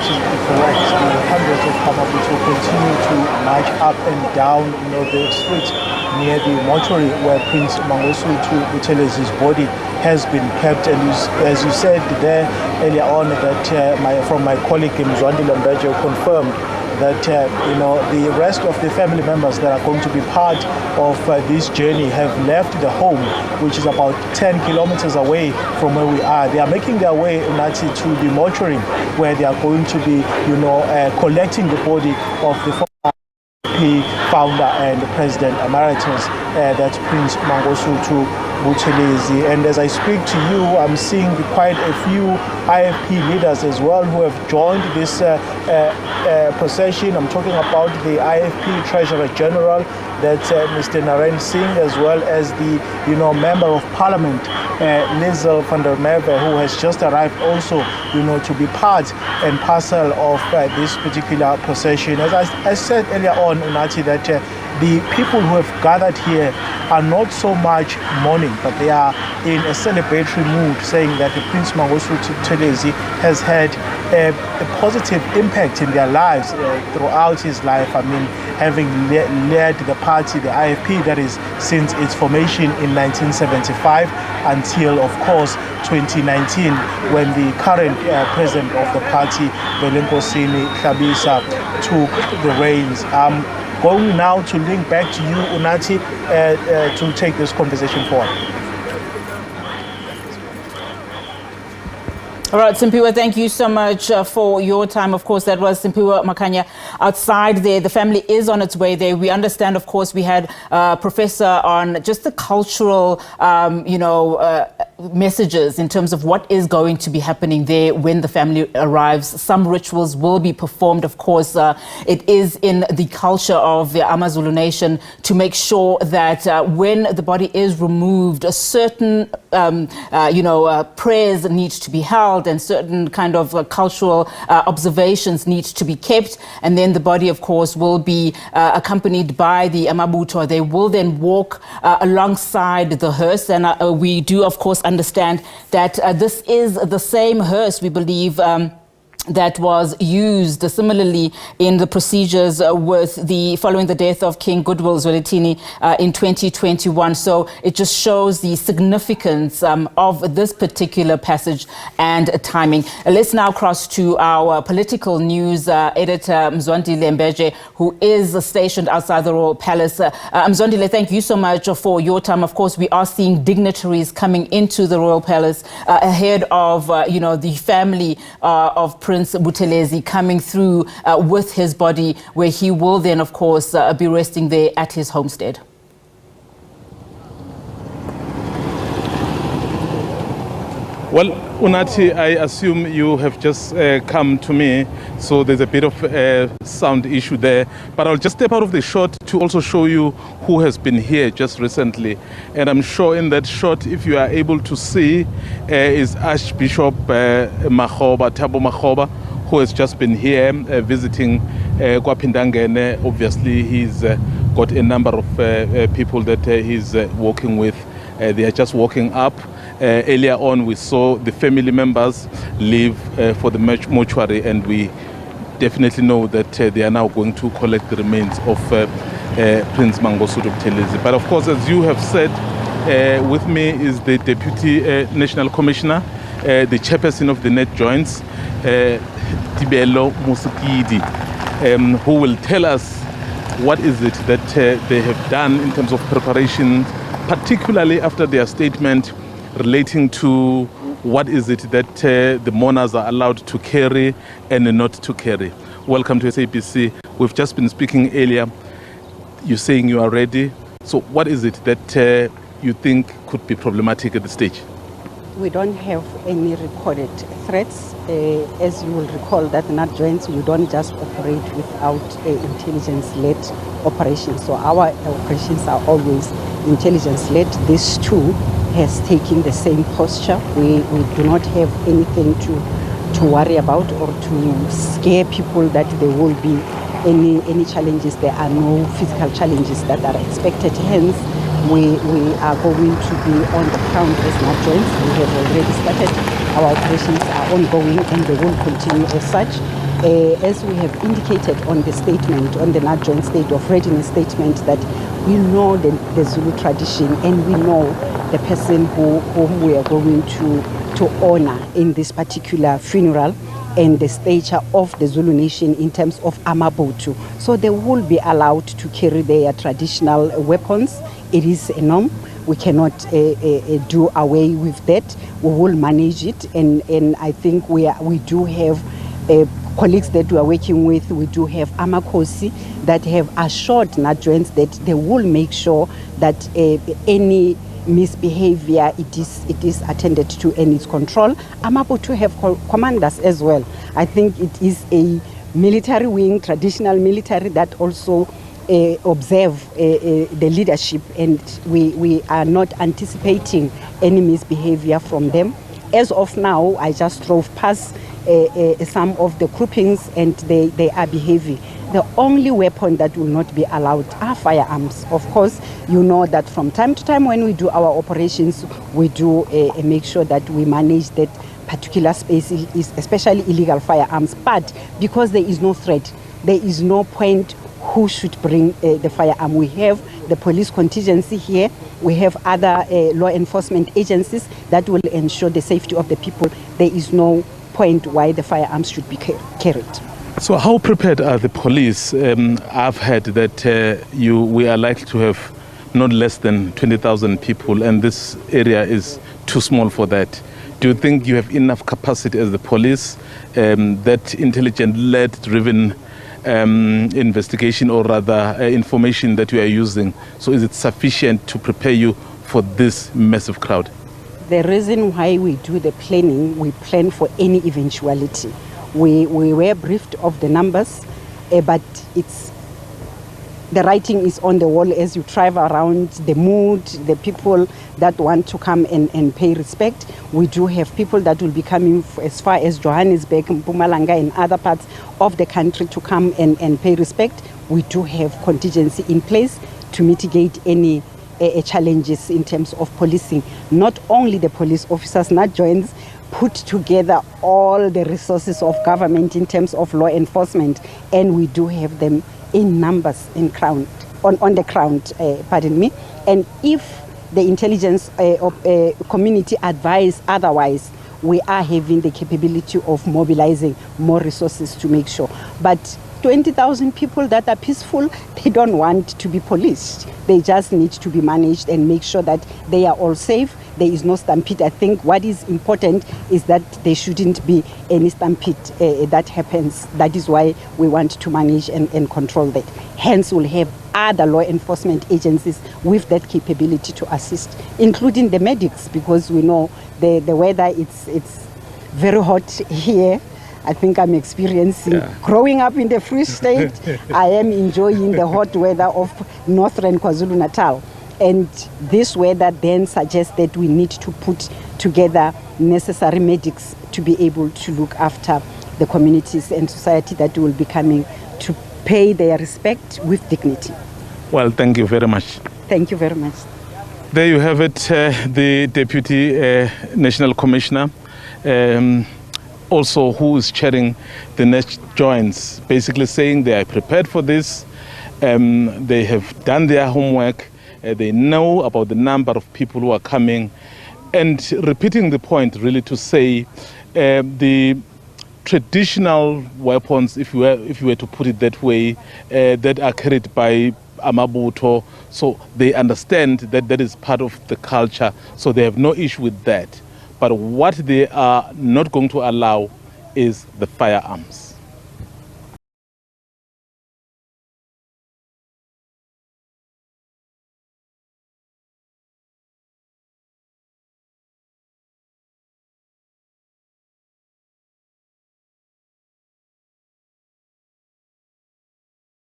absolutely correct. The hundreds of KwaMabutu continue to march up and down, the streets near the mortuary where Prince Mangosuthu Buthelezi's body has been kept. And as you said there earlier on, that from my colleague Mzwandile Mbeje confirmed that the rest of the family members that are going to be part of this journey have left the home, which is about 10 kilometers away from where we are. They are making their way to the mortuary where they are going to be collecting the body of the founder and president emeritus, that's Prince Mangosuthu Buthelezi. And as I speak to you, I'm seeing quite a few IFP leaders as well who have joined this procession. I'm talking about the IFP Treasurer General, that's Mr. Naren Singh, as well as the member of Parliament, Mzwandile Mbeje, who has just arrived also, to be part and parcel of this particular procession. As I said earlier on, Unati, that the people who have gathered here are not so much mourning, but they are in a celebratory mood, saying that the Prince Mangosuthu Buthelezi has had a positive impact in their lives throughout his life. I mean, having led the party, the IFP, that is, since its formation in 1975 until, of course, 2019, when the current president of the party, Velenkosini Hlabisa, took the reins. Going now to link back to you, Unati, to take this conversation forward. All right, Simpiwe, thank you so much for your time. Of course, that was Simpiwe Makanya outside there. The family is on its way there. We understand, of course, we had a professor on just the cultural, messages in terms of what is going to be happening there when the family arrives. Some rituals will be performed. Of course, it is in the culture of the AmaZulu nation to make sure that when the body is removed, a certain, prayers need to be held and certain kind of cultural observations need to be kept. And then the body, of course, will be accompanied by the Amabuto. They will then walk alongside the hearse. And we do, of course, understand that this is the same hearse, we believe, that was used similarly in the procedures following the death of King Goodwill Zwelithini in 2021. So it just shows the significance of this particular passage and timing. Let's now cross to our political news editor, Mzwandile Mbeje, who is stationed outside the Royal Palace. Mzwandile, thank you so much for your time. Of course, we are seeing dignitaries coming into the Royal Palace ahead of, the family of Prince Buthelezi coming through with his body, where he will then, of course, be resting there at his homestead. Well, Unati, I assume you have just come to me, so there's a bit of a sound issue there. But I'll just step out of the shot to also show you who has been here just recently. And I'm sure in that shot, if you are able to see, is Archbishop Thabo Makgoba, who has just been here visiting KwaPhindangene. Obviously, he's got a number of people that he's working with. They are just walking up. Earlier on, we saw the family members leave for the mortuary, and we definitely know that they are now going to collect the remains of Prince Mangosuthu Buthelezi. But of course, as you have said, with me is the Deputy National Commissioner, the chairperson of the Net Joints, Tibelo Musukidi, who will tell us what is it that they have done in terms of preparation, particularly after their statement relating to what is it that the mourners are allowed to carry and not to carry. Welcome to SABC. We've just been speaking earlier. You're saying you are ready. So what is it that you think could be problematic at this stage? We don't have any recorded threats. As you will recall, that in Net Joints, you don't just operate without intelligence-led operations. So our operations are always intelligence-led. This too has taken the same posture. We do not have anything to worry about or to scare people that there will be any challenges. There are no physical challenges that are expected. Hence, we are going to be on the ground as Net Joints. We have already started. Our operations are ongoing and they will continue as such. As we have indicated on the statement, on the joint state of readiness statement, that we know the Zulu tradition and we know the person whom we are going to honor in this particular funeral and the stature of the Zulu nation in terms of Amabutu. So they will be allowed to carry their traditional weapons. It is a norm. We cannot do away with that. We will manage it, and I think we do have colleagues that we are working with. We do have Amakosi that have assured Nigerians that they will make sure that any misbehavior it is attended to and it's controlled. Amabutu have commanders as well. I think it is a military wing, traditional military, that also observe the leadership, and we are not anticipating any misbehavior from them. As of now, I just drove past some of the groupings and they are behaving. The only weapon that will not be allowed are firearms. Of course, you know that from time to time when we do our operations, we do make sure that we manage that particular space, especially illegal firearms. But because there is no threat, there is no point who should bring the firearm. We have the police contingency here. We have other law enforcement agencies that will ensure the safety of the people. There is no point why the firearms should be carried. So how prepared are the police? I've heard that we are likely to have not less than 20,000 people, and this area is too small for that. Do you think you have enough capacity as the police, that intelligent-led driven investigation, or rather information that you are using? So is it sufficient to prepare you for this massive crowd? The reason why we do the planning, we plan for any eventuality. We were briefed of the numbers, but the writing is on the wall as you drive around, the mood, the people that want to come and pay respect. We do have people that will be coming as far as Johannesburg, Mpumalanga, and other parts of the country to come and pay respect. We do have contingency in place to mitigate any challenges in terms of policing. Not only the police officers, Nigerians put together all the resources of government in terms of law enforcement, and we do have them in numbers on the ground, pardon me. And if the intelligence community advise otherwise, we are having the capability of mobilizing more resources to make sure. But 20,000 people that are peaceful, they don't want to be policed. They just need to be managed and make sure that they are all safe. There is no stampede. I think what is important is that there shouldn't be any stampede that happens. That is why we want to manage and control that. Hence, we'll have other law enforcement agencies with that capability to assist, including the medics, because we know the weather, it's very hot here. I think I'm experiencing, growing up in the Free State, I am enjoying the hot weather of northern KwaZulu-Natal. And this weather then suggests that we need to put together necessary medics to be able to look after the communities and society that will be coming to pay their respect with dignity. Well, thank you very much. Thank you very much. There you have it, the Deputy National Commissioner, also who is chairing the next joints, basically saying they are prepared for this, they have done their homework, they know about the number of people who are coming, and repeating the point really to say the traditional weapons, if you were to put it that way, that are carried by Amabuto, so they understand that that is part of the culture, so they have no issue with that. But what they are not going to allow is the firearms.